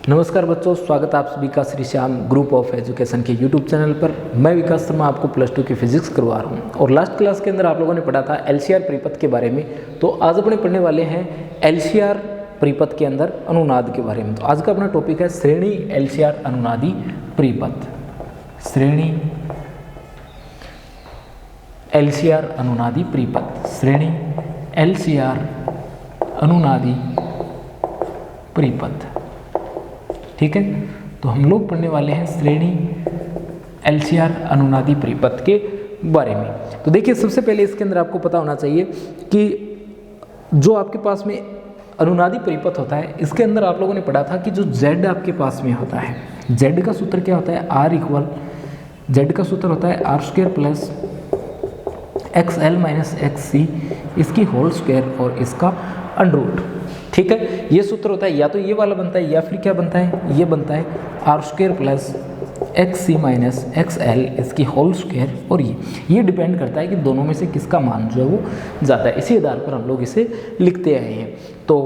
नमस्कार बच्चों, स्वागत आप सभी का Shri Shyam group of education के यूट्यूब चैनल पर। मैं विकास शर्मा आपको प्लस 2 की फिजिक्स करवा रहा हूं और लास्ट क्लास के अंदर आप लोगों ने पढ़ा था एलसीआर परिपथ के बारे में। तो आज अपने पढ़ने वाले हैं एलसीआर परिपथ के अंदर अनुनाद के बारे में। तो आज का अपना टॉपिक है श्रेणी एलसीआर अनुनादी परिपथ। श्रेणी एलसीआर अनुनादी परिपथ, श्रेणी एलसीआर अनुनादी परिपथ। ठीक है, तो हम लोग पढ़ने वाले हैं श्रेणी एलसीआर अनुनादी परिपथ के बारे में। तो देखिए, सबसे पहले इसके अंदर आपको पता होना चाहिए कि जो आपके पास में अनुनादी परिपथ होता है, इसके अंदर आप लोगों ने पढ़ा था कि जो z आपके पास में होता है, z का सूत्र क्या होता है, r इक्वल z का सूत्र होता है r square plus XL minus XC, इसकी होल स्क्वायर और इसका अंडर रूट। ठीक है, ये सूत्र होता है, या तो ये वाला बनता है या फिर क्या बनता है, ये बनता है आर स्क्वायर प्लस XC माइनस XL, इसकी होल स्क्वायर। और ये डिपेंड करता है कि दोनों में से किसका मान जो है वो ज़्यादा है, इसी आधार पर हम लोग इसे लिखते आए हैं। तो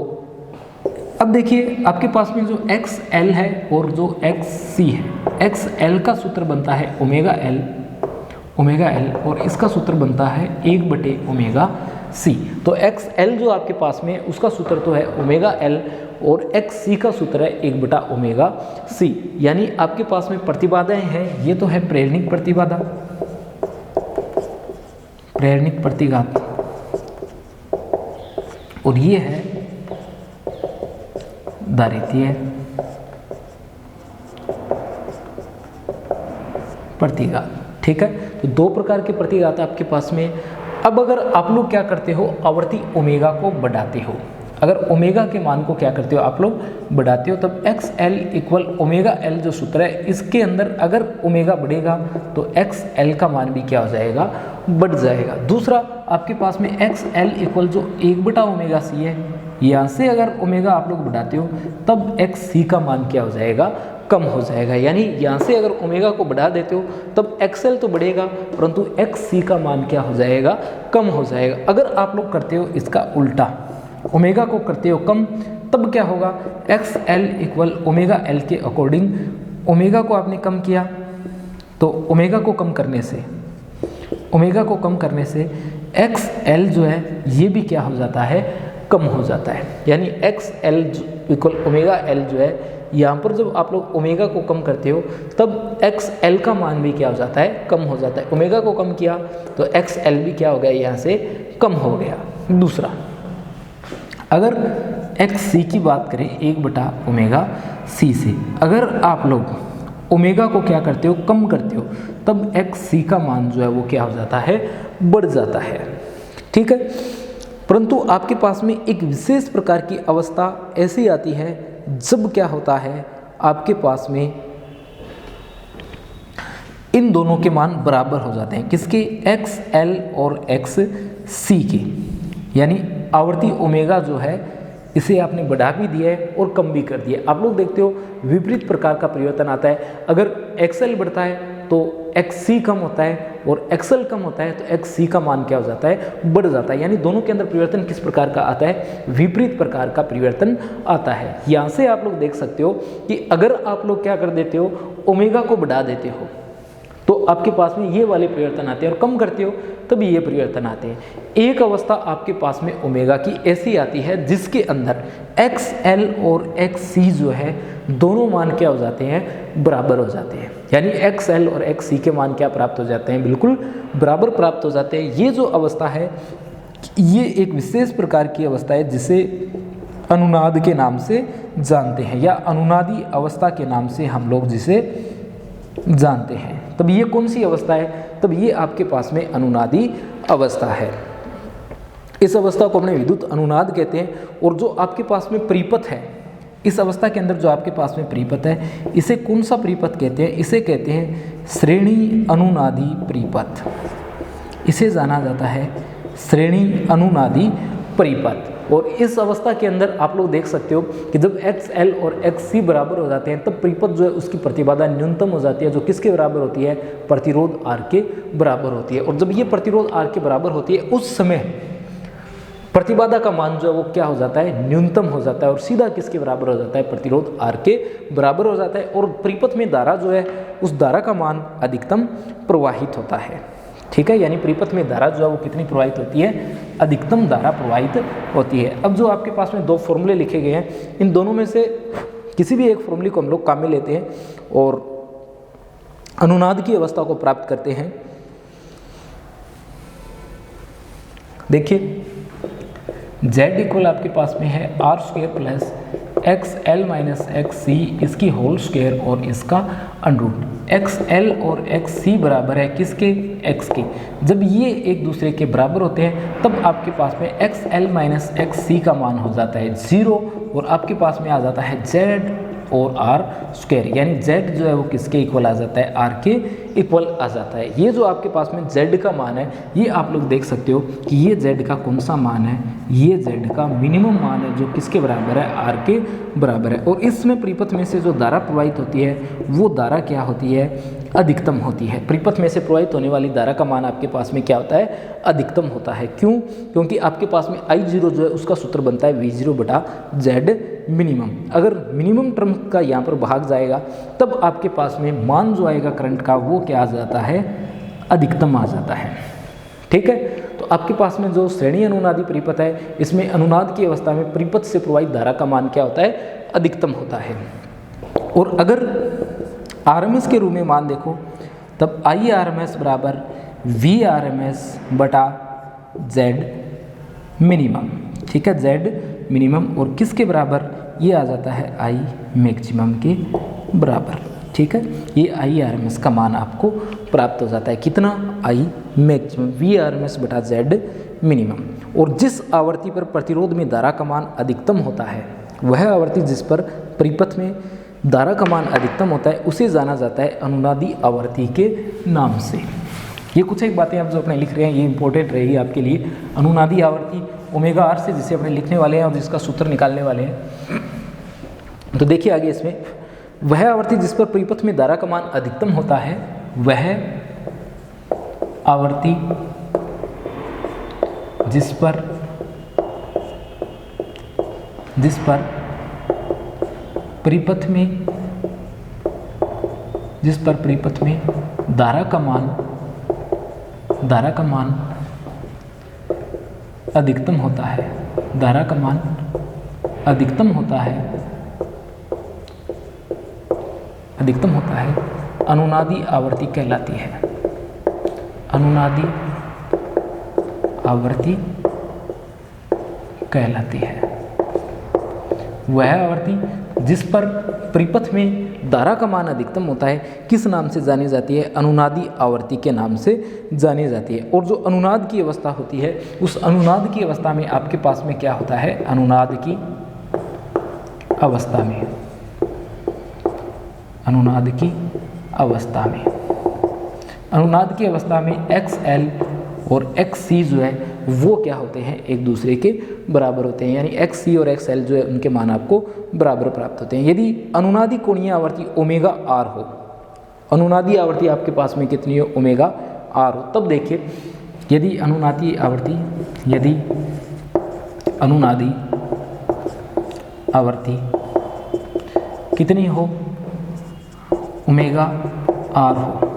अब देखिए, आपके पास में जो XL है और जो XC है, XL का सूत्र बनता है ओमेगा L और इसका सूत्र बनता है 1/ओमेगा C। तो XL जो आपके पास में उसका सूत्र तो है ओमेगा L और XC का सूत्र है 1/ओमेगा C। यानी आपके पास में प्रतिबाधाएं हैं, ये तो है प्रेरणिक प्रतिबाधा, प्रेरणिक प्रतिघात, और ये है दारितीय प्रतिघात। ठीक है, तो दो प्रकार के प्रतिघात आपके पास में। अब अगर आप लोग क्या करते हो, आवर्ती ओमेगा को बढ़ाते हो, अगर ओमेगा के मान को क्या करते हो आप लोग बढ़ाते हो, तब XL इक्वल ओमेगा L जो सूत्र है, इसके अंदर अगर ओमेगा बढ़ेगा तो XL का मान भी क्या हो जाएगा, बढ़ जाएगा। दूसरा आपके पास में XL इक्वल जो 1/ओमेगा C है, यहाँ से अगर ओमेगा आप लोग बढ़ाते हो तब XC का मान क्या हो जाएगा, कम हो जाएगा। यानी यहाँ से अगर ओमेगा को बढ़ा देते हो तब XL तो बढ़ेगा परंतु XC का मान क्या हो जाएगा, कम हो जाएगा। अगर आप लोग करते हो इसका उल्टा, ओमेगा को करते हो कम, तब क्या होगा, XL इक्वल ओमेगा L के अकॉर्डिंग ओमेगा को आपने कम किया तो ओमेगा को कम करने से XL जो है ये भी क्या हो जाता है, कम हो जाता है। यानी XL इक्वल ओमेगा L जो है, यहाँ पर जब आप लोग ओमेगा को कम करते हो तब XL का मान भी क्या हो जाता है, कम हो जाता है। ओमेगा को कम किया तो XL भी क्या हो गया, यहाँ से कम हो गया। दूसरा, अगर XC की बात करें 1/ओमेगा C से, अगर आप लोग ओमेगा को क्या करते हो, कम करते हो, तब XC का मान जो है वो क्या हो जाता है, बढ़ जाता है। ठीक है, परंतु आपके पास में एक विशेष प्रकार की अवस्था ऐसी आती है जब क्या होता है, आपके पास में इन दोनों के मान बराबर हो जाते हैं। किसके, XL और XC के। यानी आवर्ती ओमेगा जो है इसे आपने बढ़ा भी दिया है और कम भी कर दिया। आप लोग देखते हो विपरीत प्रकार का परिवर्तन आता है। अगर XL बढ़ता है तो XC कम होता है और XL कम होता है तो XC का मान क्या हो जाता है, बढ़ जाता है। यानी दोनों के अंदर परिवर्तन किस प्रकार का आता है, विपरीत प्रकार का परिवर्तन आता है। यहाँ से आप लोग देख सकते हो कि अगर आप लोग क्या कर देते हो, ओमेगा को बढ़ा देते हो तो आपके पास में ये वाले परिवर्तन आते हैं, और कम करते हो तभी ये परिवर्तन आते हैं। एक अवस्था आपके पास में ओमेगा की ऐसी आती है जिसके अंदर XL और XC जो है दोनों मान क्या हो जाते हैं, बराबर हो जाते हैं। यानी XL और XC के मान क्या प्राप्त हो जाते हैं, बिल्कुल बराबर प्राप्त हो जाते हैं। ये जो अवस्था है ये एक विशेष प्रकार की अवस्था है जिसे अनुनाद के नाम से जानते हैं, या अनुनादी अवस्था के नाम से हम लोग जिसे जानते हैं। तब ये कौन सी अवस्था है, तब ये आपके पास में अनुनादी अवस्था है। इस अवस्था को अपने विद्युत अनुनाद कहते हैं। और जो आपके पास में परिपथ है, इस अवस्था के अंदर जो आपके पास में परिपथ है, इसे कौन सा परिपथ कहते हैं, इसे कहते हैं श्रेणी अनुनादी परिपथ। इसे जाना जाता है श्रेणी अनुनादी परिपथ। और इस अवस्था के अंदर आप लोग देख सकते हो कि जब XL और XC बराबर हो जाते हैं तब परिपथ जो है उसकी प्रतिबाधा न्यूनतम हो जाती है, जो किसके बराबर होती है, प्रतिरोध R के बराबर होती है। और जब ये प्रतिरोध R के बराबर होती है उस समय प्रतिबाधा का मान जो है वो क्या हो जाता है, न्यूनतम हो जाता है और सीधा किसके बराबर हो जाता है, प्रतिरोध R के बराबर हो जाता है। और परिपथ में धारा जो है उस धारा का मान अधिकतम प्रवाहित होता है। ठीक है, यानी परिपथ में धारा जो है वो कितनी प्रवाहित होती है, अधिकतम धारा प्रवाहित होती है। अब जो आपके पास में दो फॉर्मूले लिखे गए हैं, इन दोनों में से किसी भी एक फॉर्मूले को हम लोग काम में लेते हैं और अनुनाद की अवस्था को प्राप्त करते हैं। देखिए Z इक्वल आपके पास में है are square plus x l minus x c, इसकी होल स्क्वायर और इसका अंडरूट। एक्स एल और एक्स सी बराबर है किसके, एक्स के। जब ये एक दूसरे के बराबर होते हैं तब आपके पास में एक्स एल माइनस एक्स सी का मान हो जाता है 0 और आपके पास में आ जाता है Z और आर स्क्वायर, यानी Z जो है वो किसके इक्वल आ जाता है, R के इक्वल आ जाता है। ये जो आपके पास में Z का मान है, ये आप लोग देख सकते हो कि ये Z का कौन सा मान है, ये Z का मिनिमम मान है जो किसके बराबर है, R के बराबर है। और इसमें परिपथ में से जो धारा प्रवाहित होती है वो धारा क्या होती है, अधिकतम होती है। परिपथ में से प्रवाहित होने वाली धारा का मान आपके पास में क्या होता है, अधिकतम होता है। क्यों, क्योंकि आपके पास में I0 जो है उसका सूत्र बनता है V0/Z मिनिमम। अगर मिनिमम टर्म का यहाँ पर भाग जाएगा तब आपके पास में मान जो आएगा करंट का वो क्या आ जाता है, अधिकतम आ जाता है। ठीक है, तो आपके पास में जो श्रेणी अनुनादी परिपथ है, इसमें अनुनाद की अवस्था में परिपथ से प्रवाहित धारा का मान क्या होता है, अधिकतम होता है। और अगर RMS के रूप में मान देखो तब IRMS बराबर VRMS/Z मिनिमम। ठीक है, Z मिनिमम और किसके बराबर, ये आ जाता है I मैक्सिमम के बराबर। ठीक है, ये IRMS का मान आपको प्राप्त हो जाता है, कितना, I मैक्सिमम VRMS/Z मिनिमम। और जिस आवृत्ति पर प्रतिरोध में धारा का मान अधिकतम होता है, वह आवृत्ति जिस पर परिपथ में धारा का मान अधिकतम होता है उसे जाना जाता है अनुनादी आवृत्ति के नाम से। ये कुछ एक बातें आप जो अपने लिख रहे हैं ये इंपॉर्टेंट रहेगी आपके लिए। अनुनादी आवृत्ति ओमेगा R से जिसे अपने लिखने वाले हैं और जिसका सूत्र निकालने वाले हैं। तो देखिए आगे इसमें, वह आवृत्ति जिस पर परिपथ में धारा का मान अधिकतम होता है, वह आवृत्ति जिस पर परिपथ में धारा का मान अधिकतम होता है, धारा का मान अधिकतम होता है, अनुनादी आवृत्ति कहलाती है। अनुनादी आवृत्ति कहलाती है वह आवृत्ति जिस पर परिपथ में धारा का मान अधिकतम होता है, किस नाम से जानी जाती है, अनुनादी आवृत्ति के नाम से जानी जाती है। और जो अनुनाद की अवस्था होती है, उस अनुनाद की अवस्था में आपके पास में क्या होता है, अनुनाद की अवस्था में XL और XC जो है वो क्या होते हैं, एक दूसरे के बराबर होते हैं, यानी XC और XL जो है उनके मान आपको बराबर प्राप्त होते हैं। यदि अनुनादी कोणीय आवृत्ति ओमेगा R हो, अनुनादी आवृत्ति आपके पास में कितनी हो, ओमेगा R हो, तब देखिए यदि अनुनादी आवृत्ति कितनी हो, ओमेगा R हो,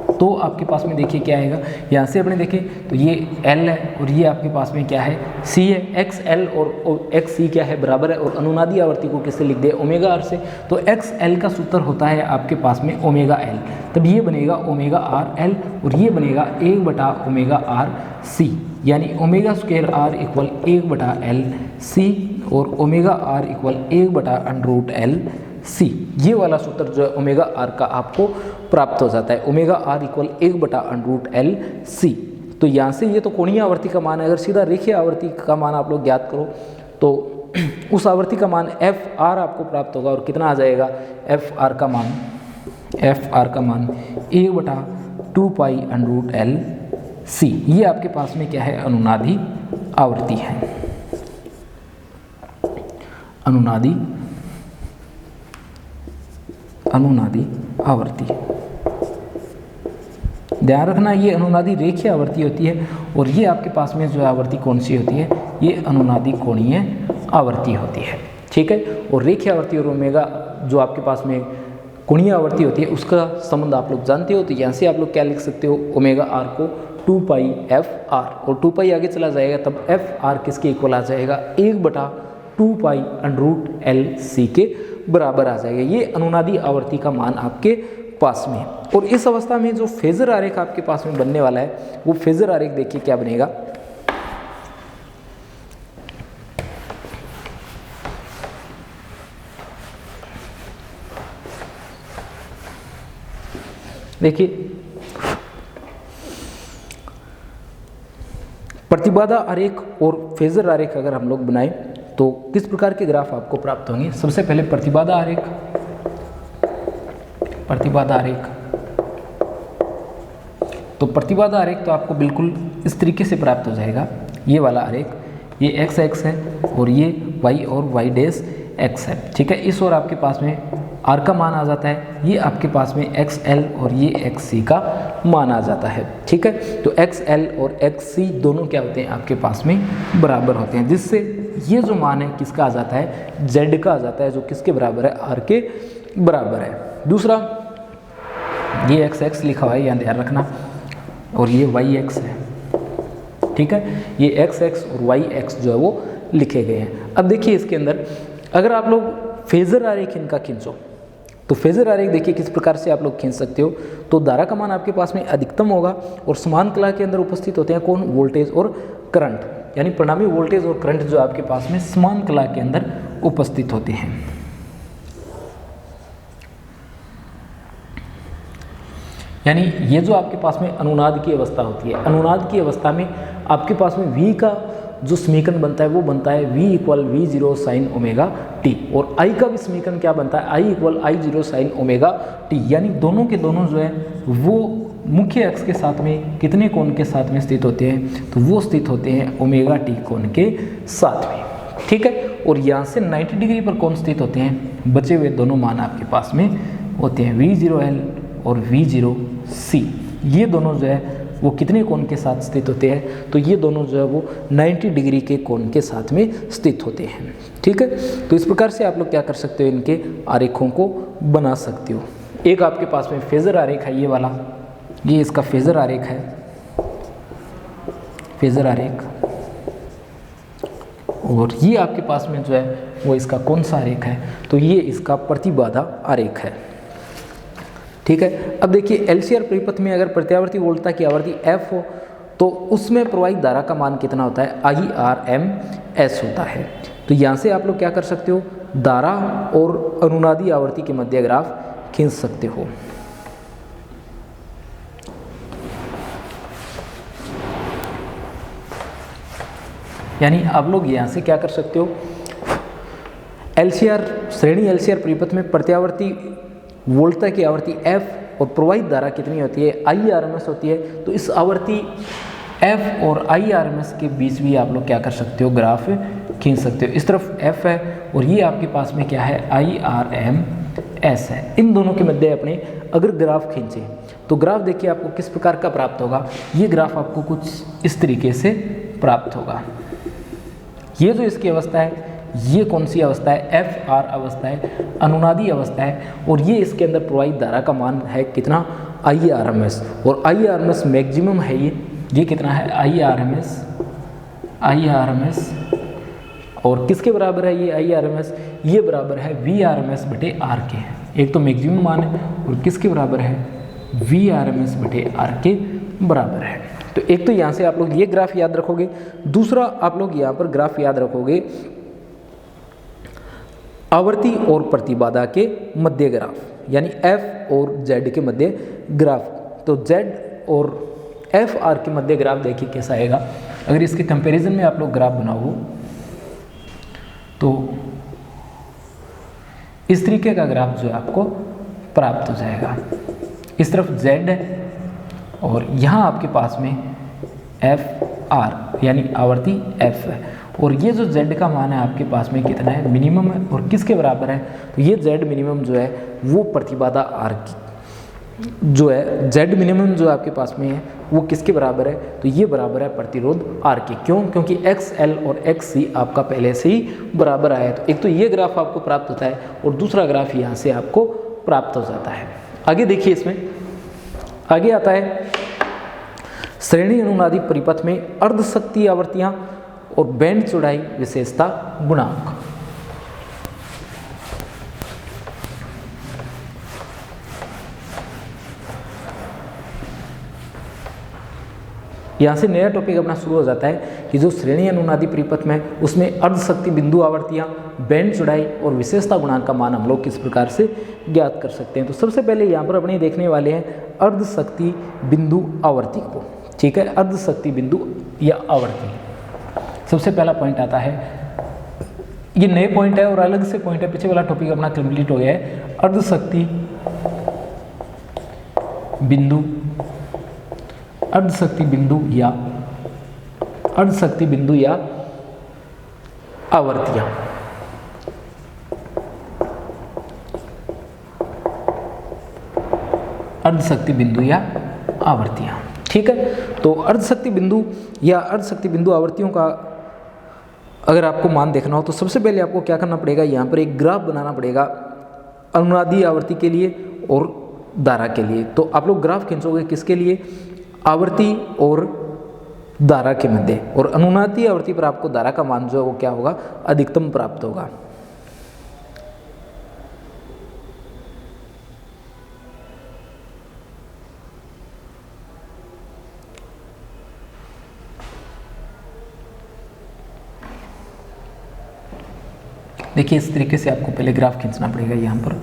तो आपके पास में देखिए क्या आएगा, यहाँ से अपने देखें तो ये L है और ये आपके पास में क्या है, C है। XL और XC क्या है, बराबर है। और अनुनादी आवृत्ति को किससे लिख दे, ओमेगा R से। तो XL का सूत्र होता है आपके पास में ओमेगा L, तब ये बनेगा ओमेगा RL और ये बनेगा 1/ओमेगा RC, यानी omega square R equal 1/LC और ओमेगा R इक्वल 1/√LC। ये वाला सूत्र जो है ओमेगा R का आपको प्राप्त हो जाता है, ओमेगा R इक्वल 1/√LC। तो यहाँ से ये तो कोणीय आवृत्ति का मान है। अगर सीधा रेखीय आवृत्ति का मान आप लोग ज्ञात करो तो उस आवृत्ति का मान FR आपको प्राप्त होगा। और कितना आ जाएगा, FR का मान 1/2π√LC। ये आपके पास में क्या है, अनुनादी आवृत्ति है, अनुनादी आवृत्ति ध्यान रखना ये अनुनादी रेखीय आवर्ती होती है और ये आपके पास में जो आवर्ती कौन सी होती है, ये अनुनादी कोणीय आवर्ती होती है। ठीक है, और रेखीय आवर्ती और ओमेगा जो आपके पास में कोणीय आवर्ती होती है उसका संबंध आप लोग जानते हो। तो यहाँ से आप लोग क्या लिख सकते हो, ओमेगा आर को 2 पाई एफ आर, और 2 पाई आगे चला जाएगा तब एफ आर किसके इक्वल आ जाएगा, 1/2 पाई अंडर एल सी के बराबर आ जाएगा। ये अनुनादी आवर्ती का मान आपके पास में है। और इस अवस्था में जो फेजर आरेख आपके पास में बनने वाला है वो फेजर आरेख देखिए क्या बनेगा। देखिए प्रतिबाधा आरेख और फेजर आरेख अगर हम लोग बनाएं तो किस प्रकार के ग्राफ आपको प्राप्त होंगे। सबसे पहले प्रतिबाधा आरेख, तो प्रतिबाधा आरेख तो आपको बिल्कुल इस तरीके से प्राप्त हो जाएगा। ये वाला आरेख, ये एक्स एक्स है और ये वाई और वाई डैश एक्स है। ठीक है, इस ओर आपके पास में आर का मान आ जाता है, ये आपके पास में एक्स एल और ये एक्स सी का मान आ जाता है। ठीक है, तो एक्स एल और एक्स सी दोनों क्या होते हैं आपके पास में बराबर होते हैं, जिससे ये जो मान है किसका आ जाता है, जेड का आ जाता है, जो किसके बराबर है, आर के बराबर है। दूसरा ये एक्स एक्स लिखा हुआ है, यहाँ ध्यान रखना, और ये वाई एक्स है। ठीक है, ये एक्स एक्स और वाई एक्स जो है वो लिखे गए हैं। अब देखिए इसके अंदर अगर आप लोग फेजर आरेख इनका खींचो तो फेजर आरेख देखिए किस प्रकार से आप लोग खींच सकते हो। तो धारा का मान आपके पास में अधिकतम होगा और समान कला के अंदर उपस्थित होते हैं कौन, वोल्टेज और करंट, यानी परिणामी वोल्टेज और करंट जो आपके पास में समान कला के अंदर उपस्थित होते हैं। यानी ये जो आपके पास में अनुनाद की अवस्था होती है, अनुनाद की अवस्था में आपके पास में V का जो समीकरण बनता है वो बनता है V equal V0 sine omega T, और I का भी समीकरण क्या बनता है, I equal I0 sine omega T. यानी दोनों के दोनों जो है वो मुख्य अक्ष के साथ में कितने कोण के साथ में स्थित होते हैं, तो वो स्थित होते हैं ओमेगा टी कोण के साथ में। ठीक है, और यहाँ से 90 डिग्री पर कौन स्थित होते हैं, बचे हुए दोनों मान आपके पास में होते हैं V0L और V0C। ये दोनों जो है वो कितने कोण के साथ स्थित होते हैं, तो ये दोनों जो है वो 90 डिग्री के कोण के साथ में स्थित होते हैं। ठीक है, तो इस प्रकार से आप लोग क्या कर सकते हो, इनके आरेखों को बना सकते हो। एक आपके पास में फेजर आरेख है, ये वाला, ये इसका फेजर आरेख है, फेजर आरेख, और ये आपके पास में जो है वो इसका कौन सा आरेख है, तो ये इसका प्रतिबाधा आरेख है। ठीक है, अब देखिए एलसीआर परिपथ में अगर प्रत्यावर्ती वोल्टता की आवर्ती एफ हो तो उसमें प्रवाहित धारा का मान कितना होता है, IRMS होता है। तो यहाँ से आप लोग क्या कर सकते हो, धारा और अनुनादी आवर्ती के मध्य ग्राफ खींच सकते हो। यानी आप लोग यहाँ से क्या कर सकते हो, एलसीआर श्रेणी एलसीआर परिपथ में प्रत्यावर्ती वोल्टता की आवर्ती F और प्रवाहित धारा कितनी होती है, IRMS होती है। तो इस आवर्ती F और IRMS के बीच भी आप लोग क्या कर सकते हो, ग्राफ खींच सकते हो। इस तरफ F है और ये आपके पास में क्या है, IRMS है। इन दोनों के मध्य अपने अगर ग्राफ खींचे तो ग्राफ देखिए आपको किस प्रकार का प्राप्त होगा। ये ग्राफ आपको कुछ इस तरीके से प्राप्त होगा। ये जो इसकी अवस्था है, ये कौन सी अवस्था है, FR अवस्था है, अनुनादी अवस्था है, और ये इसके अंदर प्रवाहित धारा का मान है कितना, IRMS, और IRMS मैक्सिमम है। ये कितना है, IRMS, और किसके बराबर है ये IRMS, ये बराबर है VRMS बटे R के। एक तो मैक्सिमम मान है और किसके बराबर है, VRMS बटे R के बराबर है। तो एक तो यहाँ से आप लोग ये ग्राफ याद रखोगे, दूसरा आप लोग यहाँ पर ग्राफ याद रखोगे आवर्ती और प्रतिबाधा के मध्य ग्राफ, यानी F और Z के मध्य ग्राफ। तो Z और FR के मध्य ग्राफ देखिए कैसा आएगा। अगर इसके कंपैरिजन में आप लोग ग्राफ बनाओ तो इस तरीके का ग्राफ जो है आपको प्राप्त हो जाएगा। इस तरफ Z है और यहाँ आपके पास में FR यानी आवर्ती F है, और ये जो Z का मान है आपके पास में कितना है, मिनिमम है, और किसके बराबर है, तो ये Z मिनिमम जो है वो प्रतिबाधा R जो है जेड मिनिमम जो आपके पास में है वो किसके बराबर है, तो ये बराबर है प्रतिरोध आर के। क्यों? क्योंकि एक्स एल और एक्स सी आपका पहले से ही बराबर आया है। तो एक तो ये ग्राफ आपको प्राप्त होता है और दूसरा ग्राफ यहाँ से आपको प्राप्त हो जाता है। आगे देखिए, इसमें आगे आता है श्रेणी अनुनादी परिपथ में अर्ध शक्ति आवर्तियां और बैंड चौड़ाई विशेषता गुणांक। यहाँ से नया टॉपिक अपना शुरू हो जाता है कि जो श्रेणी अनुनादी परिपथ में उसमें अर्ध शक्ति बिंदु आवर्तियाँ, बैंड चौड़ाई और विशेषता गुणांक का मान हम लोग किस प्रकार से ज्ञात कर सकते हैं। तो सबसे पहले यहाँ पर अपने देखने वाले हैं अर्ध शक्ति बिंदु आवर्ती को। ठीक है, अर्ध शक्ति बिंदु या आवर्ती। सबसे पहला पॉइंट आता है, ये नए पॉइंट है और अलग से पॉइंट है, पीछे वाला टॉपिक अपना कंप्लीट हो गया है। अर्ध शक्ति बिंदु, अर्ध शक्ति बिंदु या अर्ध शक्ति बिंदु या आवर्तियां। अर्ध शक्ति बिंदु या आवर्तियां। ठीक है, तो अर्ध शक्ति बिंदु या अर्ध शक्ति बिंदु आवर्तियों का अगर आपको मान देखना हो तो सबसे पहले आपको क्या करना पड़ेगा, यहाँ पर एक ग्राफ बनाना पड़ेगा अनुनादी आवर्ती के लिए और धारा के लिए। तो आप लोग ग्राफ खींचोगे किसके लिए, आवर्ती और धारा के मध्य, और अनुनादी आवर्ती पर आपको धारा का मान जो है वो क्या होगा, अधिकतम प्राप्त होगा। देखिए, इस तरीके से आपको पहले ग्राफ खींचना पड़ेगा यहाँ पर।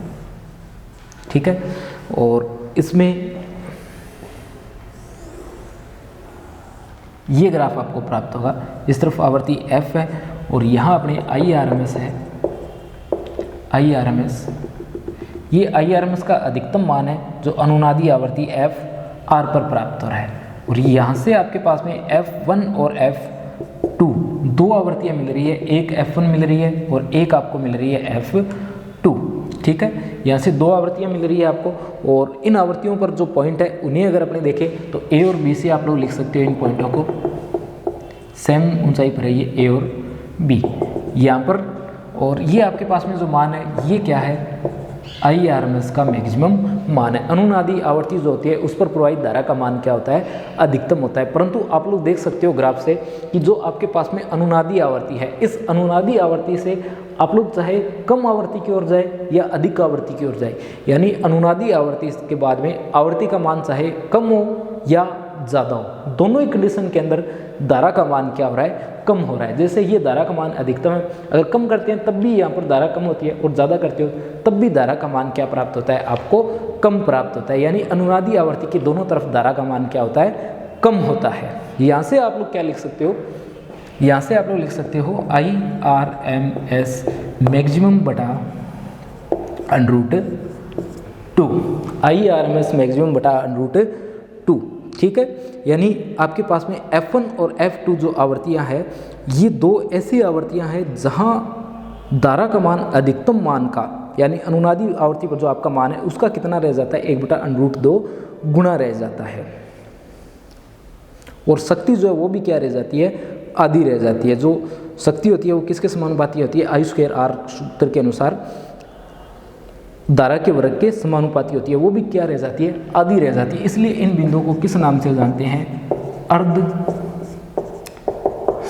ठीक है, और इसमें ये ग्राफ आपको प्राप्त होगा। इस तरफ आवर्ती f है और यहाँ अपने IRMS है, IRMS। ये IRMS का अधिकतम मान है जो अनुनादी आवर्ती f r पर प्राप्त हो रहा है। और यहाँ से आपके पास में f1 और f2 दो आवर्तियाँ मिल रही है, एक f1 मिल रही है और एक आपको मिल रही है f2। ठीक है, यहाँ से दो आवर्तियाँ मिल रही है आपको, और इन आवर्तियों पर जो पॉइंट है उन्हें अगर अपने देखें तो ए और बी से आप लोग लिख सकते हो इन पॉइंटों को। सेम ऊंचाई पर है ये ए और बी यहाँ पर, और ये आपके पास में जो मान है ये क्या है, IRMS का मैक्सिमम मान है। अनुनादी आवर्ती जो होती है उस पर प्रवाहित धारा का मान क्या होता है, अधिकतम होता है। परंतु आप लोग देख सकते हो ग्राफ से कि जो आपके पास में अनुनादी आवर्ती है, इस अनुनादी आवर्ती से आप लोग चाहे कम आवर्ती की ओर जाए या अधिक आवर्ती की ओर जाए, यानी अनुनादी आवर्ती के बाद में आवर्ती का मान चाहे कम हो या ज़्यादा हो, दोनों ही कंडीशन के अंदर धारा का मान क्या हो रहा है, कम हो रहा है। जैसे ये धारा का मान अधिकतम है, अगर कम करते हैं तब भी यहाँ पर धारा कम होती है, और ज़्यादा करते हो तब भी धारा का मान क्या प्राप्त होता है, आपको कम प्राप्त होता है। यानी अनुनादी आवर्ती की दोनों तरफ धारा का मान क्या होता है, कम होता है। यहाँ से आप लोग क्या लिख सकते हो, यहाँ से आप लोग लिख सकते हो IRMS मैक्सिमम बटा √2, IRMS मैक्सिमम बटा √2। ठीक है, यानी आपके पास में f1 और f2 जो आवर्तियां हैं, ये दो ऐसी आवर्तियां हैं जहां धारा का मान अधिकतम मान का, यानी अनुनादी आवर्ती पर जो आपका मान है उसका कितना रह जाता है, 1/√2 गुना रह जाता है। और शक्ति जो है वो भी क्या रह जाती है, आधी रह जाती है। जो शक्ति होती है वो किसके समानुपाती होती है, I²R सूत्र के अनुसार धारा के वर्ग के समानुपाती होती है, वो भी क्या रह जाती है, आधी रह जाती है। इसलिए इन बिंदुओं को किस नाम से जानते हैं, अर्ध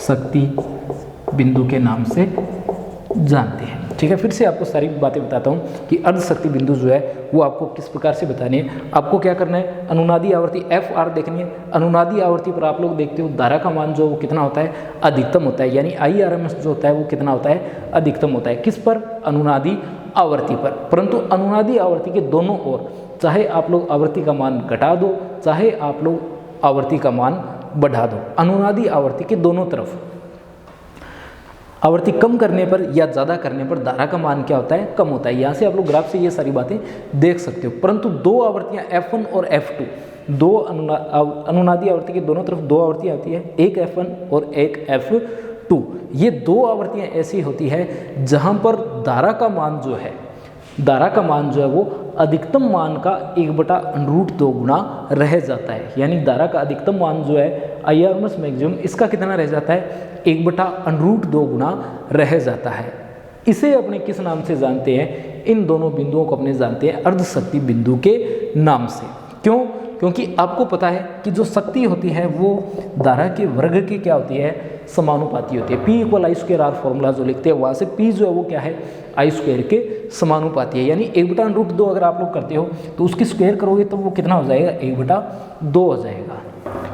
शक्ति बिंदु के नाम से जानते हैं। ठीक है, फिर से आपको सारी बातें बताता हूँ कि अर्ध शक्ति बिंदु जो है वो आपको किस प्रकार से बतानी है। आपको क्या करना है, अनुनादी आवर्ती FR देखनी है। अनुनादी आवर्ती पर आप लोग देखते हो धारा का मान जो वो कितना होता है, अधिकतम होता है, यानी IRMS जो होता है वो कितना होता है, अधिकतम होता है। किस पर, अनुनादी आवर्ती पर। परंतु अनुनादी आवर्ती के दोनों ओर चाहे आप लोग आवर्ती का मान घटा दो, चाहे आप लोग आवर्ती का मान बढ़ा दो, अनुनादी आवर्ती के दोनों तरफ आवर्ती कम करने पर या ज़्यादा करने पर धारा का मान क्या होता है, कम होता है। यहाँ से आप लोग ग्राफ से ये सारी बातें देख सकते हो। परंतु दो आवर्तियाँ F1 और F2, दो अनुनादी आवर्ती के दोनों तरफ दो आवर्तियाँ आती है, एक F1 और एक F2। ये दो आवर्तियाँ ऐसी होती है जहाँ पर धारा का मान जो है, धारा का मान जो है वो अधिकतम मान का 1/√2 गुना रह जाता है। यानी धारा का अधिकतम मान जो है IRMS मैक्सिमम, इसका कितना रह जाता है, 1/√2 गुना रह जाता है। इसे अपने किस नाम से जानते हैं, इन दोनों बिंदुओं को अपने जानते हैं अर्धशक्ति बिंदु के नाम से। क्यों? क्योंकि आपको पता है कि जो शक्ति होती है वो धारा के वर्ग की क्या होती है, समानुपाती होती है। P = I²R फॉर्मूला जो लिखते हैं वहाँ से P जो है वो क्या है, I² के समानुपाती है। यानी 1/√2 अगर आप लोग करते हो तो उसकी स्क्वायर करोगे तो वो कितना हो जाएगा, 1/2 हो जाएगा।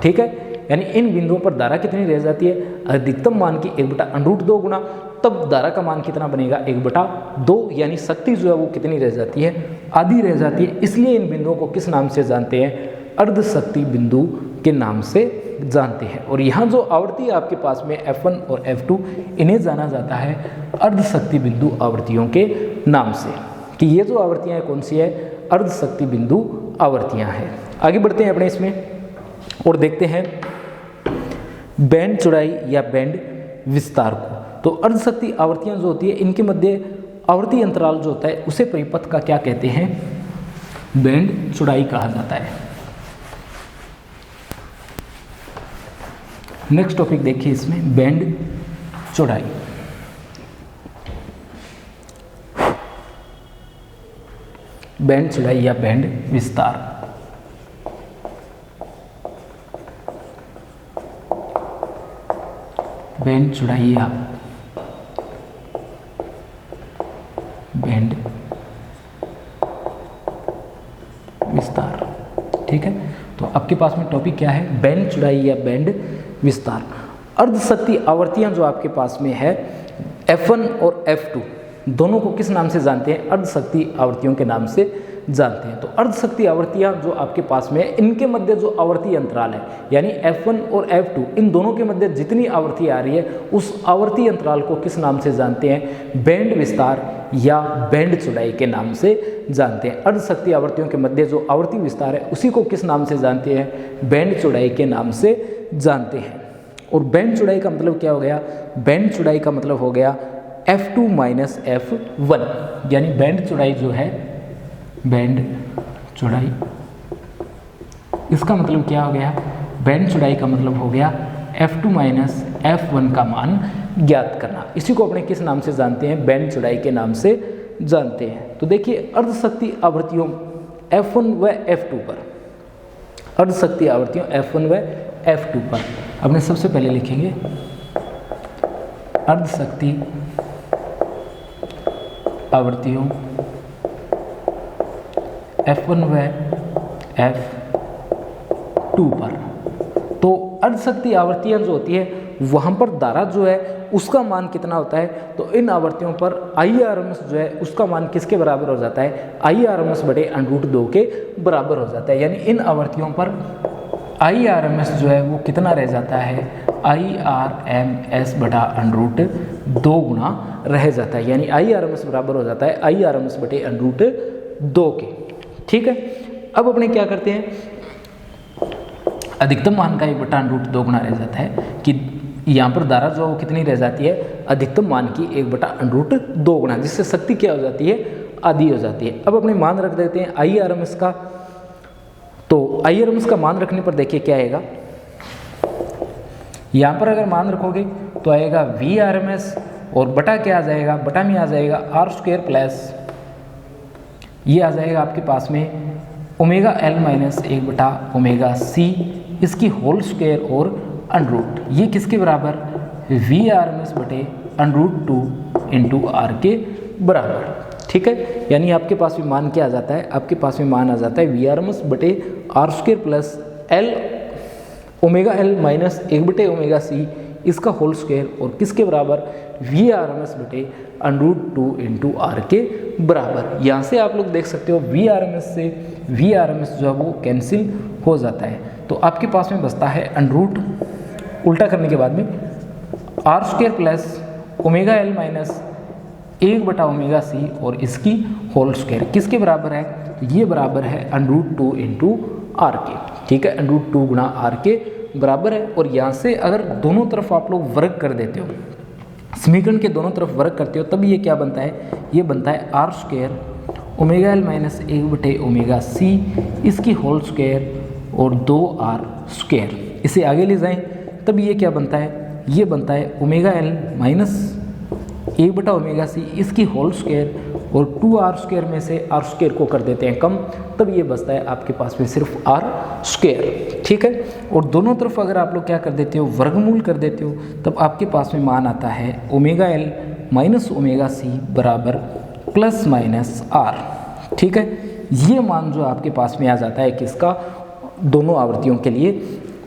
ठीक है, यानी इन बिंदुओं पर धारा कितनी रह जाती है, अधिकतम मान की 1/√2 गुना, तब धारा का मान कितना बनेगा, 1/2। यानी शक्ति जो है वो कितनी रह जाती है, आधी रह जाती है। इसलिए इन बिंदुओं को किस नाम से जानते हैं, अर्धशक्ति बिंदु के नाम से जानते हैं। और यहाँ जो आवर्ती आपके पास में F1 और F2, इन्हें जाना जाता है अर्धशक्ति बिंदु आवर्तियों के नाम से, कि ये जो आवर्तियाँ हैं कौन सी है, अर्धशक्ति बिंदु आवर्तियाँ हैं। आगे बढ़ते हैं अपने इसमें और देखते हैं बैंड चौड़ाई या बैंड विस्तार को। तो अर्धशक्ति आवर्तियाँ जो होती है इनके मध्य आवर्ती अंतराल जो होता है उसे परिपथ का क्या कहते हैं, बैंड चौड़ाई कहा जाता है। नेक्स्ट टॉपिक देखिए इसमें, बैंड चौड़ाई। बैंड चौड़ाई या बैंड विस्तार। बैंड चौड़ाई या बैंड विस्तार। ठीक है, तो आपके पास में टॉपिक क्या है, बैंड चौड़ाई या बैंड विस्तार। अर्धशक्ति आवर्तियां जो आपके पास में है F1 और F2, दोनों को किस नाम से जानते हैं, अर्धशक्ति आवर्तियों के नाम से जानते हैं। तो अर्धशक्ति आवर्तियां जो आपके पास में है, इनके मध्य जो आवर्ती अंतराल है, यानी F1 और F2, इन दोनों के मध्य जितनी आवर्ती आ रही है उस आवर्ती अंतराल को किस नाम से जानते हैं, बैंड विस्तार या बैंड चौड़ाई के नाम से जानते हैं। अर्धशक्ति आवर्तियों के मध्य जो आवर्ती विस्तार है उसी को किस नाम से जानते हैं, बैंड चौड़ाई के नाम से जानते हैं। और बैंड चौड़ाई का मतलब क्या हो गया, बैंड चौड़ाई का मतलब हो गया F2 - F1, यानी बैंड चौड़ाई जो है, बैंड चौड़ाई, इसका मतलब क्या हो गया, बैंड चौड़ाई का मतलब हो गया F2 - F1 का मान ज्ञात करना। इसी को अपने किस नाम से जानते हैं, बैंड चौड़ाई के नाम से जानते हैं। तो देखिए अर्धशक्ति आवृत्तियों F1 व F2 पर, अर्धशक्ति आवृत्तियों F1 व F2 पर अपने सबसे पहले लिखेंगे अर्धशक्ति आवृत्तियों F1 व F2 पर। तो अर्धशक्ति आवृत्तियां जो होती है वहाँ पर धारा जो है उसका मान कितना होता है, तो इन आवृत्तियों पर IRMS जो है उसका मान किसके बराबर हो जाता है, IRMS बटे √2 के बराबर हो जाता है। यानी इन आवृत्तियों पर IRMS जो है वो कितना रह जाता है, IRMS बटा √2 गुना रह जाता है। यानी IRMS बराबर हो जाता है IRMS बटे √2 के। ठीक है, अब अपने क्या करते हैं, अधिकतम मान का 1/√2 गुना रह जाता है, कि यहाँ पर धारा जो है वो कितनी रह जाती है, अधिकतम मान की 1/√2 गुना, जिससे शक्ति क्या हो जाती है, आधी हो जाती है। अब अपने मान रख देते हैं IRMS का। तो IRMS का मान रखने पर देखिए क्या आएगा, यहाँ पर अगर मान रखोगे तो आएगा VRMS और बटा क्या आ जाएगा, बटा में आ जाएगा R² प्लस ये आ जाएगा आपके पास में ω_L - 1/ωc, इसकी होल स्क्वायर और √, ये किसके बराबर, VRMS बटे √2 × R के बराबर। ठीक है, यानी आपके पास भी मान क्या आ जाता है, आपके पास में मान आ जाता है VRMS बटे R² प्लस ω_L - 1/ωc, इसका होल स्क्वायर और किसके बराबर, VRMS बटे √2 × R के बराबर। यहाँ से आप लोग देख सकते हो VRMS से VRMS जो है वो कैंसिल हो जाता है, तो आपके पास में बचता है √, उल्टा करने के बाद में R² प्लस ω_L - 1/ωc और इसकी होल स्क्वायर किसके बराबर है, तो ये बराबर है √2 × R के। ठीक है, √2 गुणा R के बराबर है। और यहाँ से अगर दोनों तरफ आप लोग वर्ग कर देते हो, समीकरण के दोनों तरफ वर्ग करते हो, तब ये क्या बनता है, ये बनता है R² ओमेगा एल माइनस 1/ओमेगा सी इसकी होल स्क्वायर और 2r²। इसे आगे ले जाएं तब ये क्या बनता है, ये बनता है ओमेगा एल माइनस 1/ओमेगा सी इसकी होल स्क्वायर और 2r² में से r² को कर देते हैं कम, तब ये बचता है आपके पास में सिर्फ r²। ठीक है, और दोनों तरफ अगर आप लोग क्या कर देते हो, वर्गमूल कर देते हो, तब आपके पास में मान आता है omega L minus omega C बराबर प्लस माइनस r। ठीक है, ये मान जो आपके पास में आ जाता है किसका, दोनों आवृत्तियों के लिए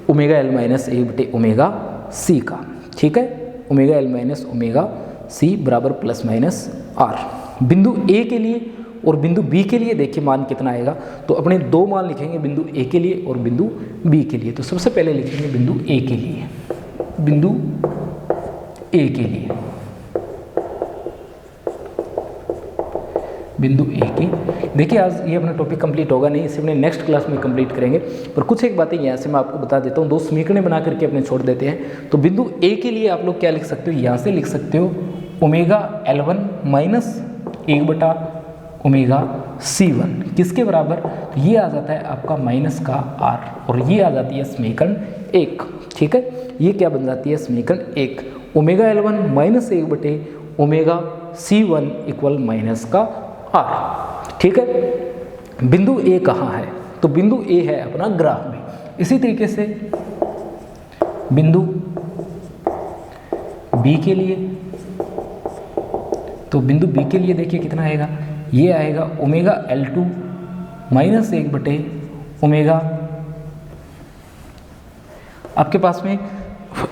ओमेगा एल माइनस 1/ओमेगा सी का। ठीक है, omega L minus omega C बराबर प्लस माइनस r। बिंदु ए के लिए और बिंदु बी के लिए देखिए मान कितना आएगा, तो अपने दो मान लिखेंगे बिंदु ए के लिए और बिंदु बी के लिए। तो सबसे पहले लिखेंगे बिंदु ए के लिए, बिंदु ए के लिए, बिंदु ए की। देखिए आज ये अपना टॉपिक कंप्लीट होगा नहीं, इसे अपने नेक्स्ट क्लास में कंप्लीट करेंगे, पर कुछ एक बातें यहाँ से मैं आपको बता देता हूँ, दो समीकरण बना करके अपने छोड़ देते हैं। तो बिंदु ए के लिए आप लोग क्या लिख सकते हो, यहाँ से लिख सकते हो ओमेगा L1 माइनस 1/ओमेगा C1 किसके बराबर, तो ये आ जाता है आपका माइनस का r, और ये आ जाती है समीकरण 1। ठीक है, ये क्या बन जाती है समीकरण 1, ओमेगा L1 माइनस 1/ओमेगा C1 इक्वल माइनस का r। ठीक है, बिंदु ए कहाँ है, तो बिंदु ए है अपना ग्राफ में। इसी तरीके से बिंदु बी के लिए, तो बिंदु बी के लिए देखिए कितना आएगा, ये आएगा ओमेगा L2 माइनस 1/ओमेगा, आपके पास में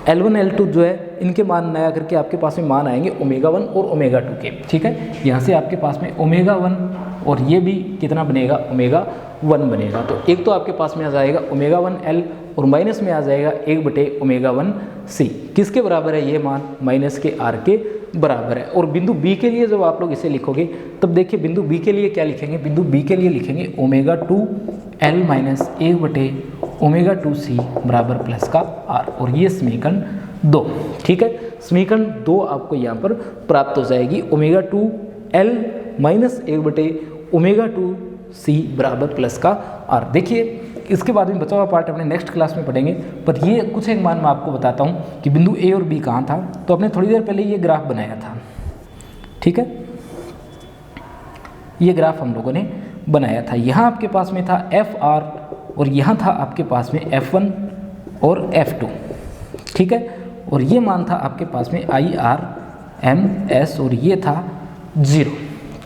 L1 L2 जो है इनके मान नया करके आपके पास में मान आएंगे ओमेगा 1 और ओमेगा 2 के। ठीक है, यहाँ से आपके पास में ओमेगा 1 और ये भी कितना बनेगा, ओमेगा 1 बनेगा। तो एक तो आपके पास में आ जाएगा ओमेगा 1L और माइनस में आ जाएगा 1/ओमेगा 1C किसके बराबर है, ये मान माइनस के r के बराबर है। और बिंदु बी के लिए जब आप लोग इसे लिखोगे तब देखिए बिंदु बी के लिए क्या लिखेंगे, बिंदु बी के लिए लिखेंगे ओमेगा 2L माइनस 1/ओमेगा 2C बराबर प्लस का r, और ये समीकरण 2। ठीक है, समीकरण 2 आपको यहाँ पर प्राप्त हो जाएगी, ओमेगा 2L माइनस 1/ओमेगा 2C बराबर प्लस का r। देखिए इसके बाद में बचा हुआ पार्ट अपने नेक्स्ट क्लास में पढ़ेंगे, पर ये कुछ एक मान मैं आपको बताता हूँ कि बिंदु ए और बी कहाँ था। तो आपने थोड़ी देर पहले ये ग्राफ बनाया था, ठीक है, ये ग्राफ हम लोगों ने बनाया था। यहाँ आपके पास में था FR और यहाँ था आपके पास में F1 और F2। ठीक है, और ये मान था आपके पास में IRMS और ये था 0।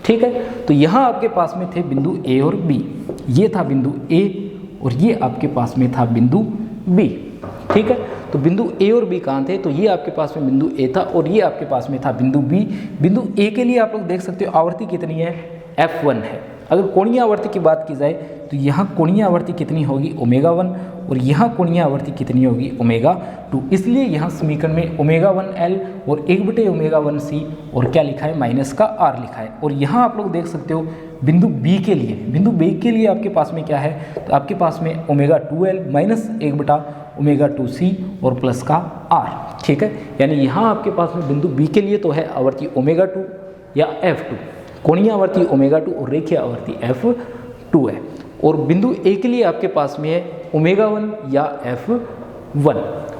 ठीक है, तो यहाँ आपके पास में थे बिंदु ए और बी, ये था बिंदु ए और ये आपके पास में था बिंदु बी। ठीक है, तो बिंदु ए और बी कहाँ थे, तो ये आपके पास में बिंदु ए था और ये आपके पास में था बिंदु बी। बिंदु ए के लिए आप लोग देख सकते हो आवृत्ति कितनी है, F1 है। अगर कोणीय आवृत्ति की बात की जाए तो यहाँ कोणीय आवृत्ति कितनी होगी, ओमेगा 1, और यहाँ कोणीय आवृत्ति कितनी होगी, ओमेगा 2। इसलिए यहाँ समीकरण में ओमेगा 1L और 1/ओमेगा 1C और क्या लिखा है, माइनस का r लिखा है। और यहाँ आप लोग देख सकते हो बिंदु बी के लिए, बिंदु बी के लिए आपके पास में क्या है, तो आपके पास में ओमेगा 2L माइनस 1/ओमेगा 2C और प्लस का r। ठीक है, यानी यहाँ आपके पास में बिंदु बी के लिए तो है आवृत्ति ओमेगा 2 या F2, कोणीय आवृत्ति ओमेगा 2 और रेखीय आवृत्ति F2 है। और बिंदु ए के लिए आपके पास में है ओमेगा 1 या F1।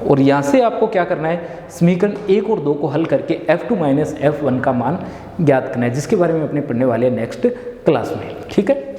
और यहाँ से आपको क्या करना है, समीकरण 1 और 2 को हल करके F2 माइनस F1 का मान ज्ञात करना है, जिसके बारे में अपने पढ़ने वाले हैं नेक्स्ट क्लास में। ठीक है।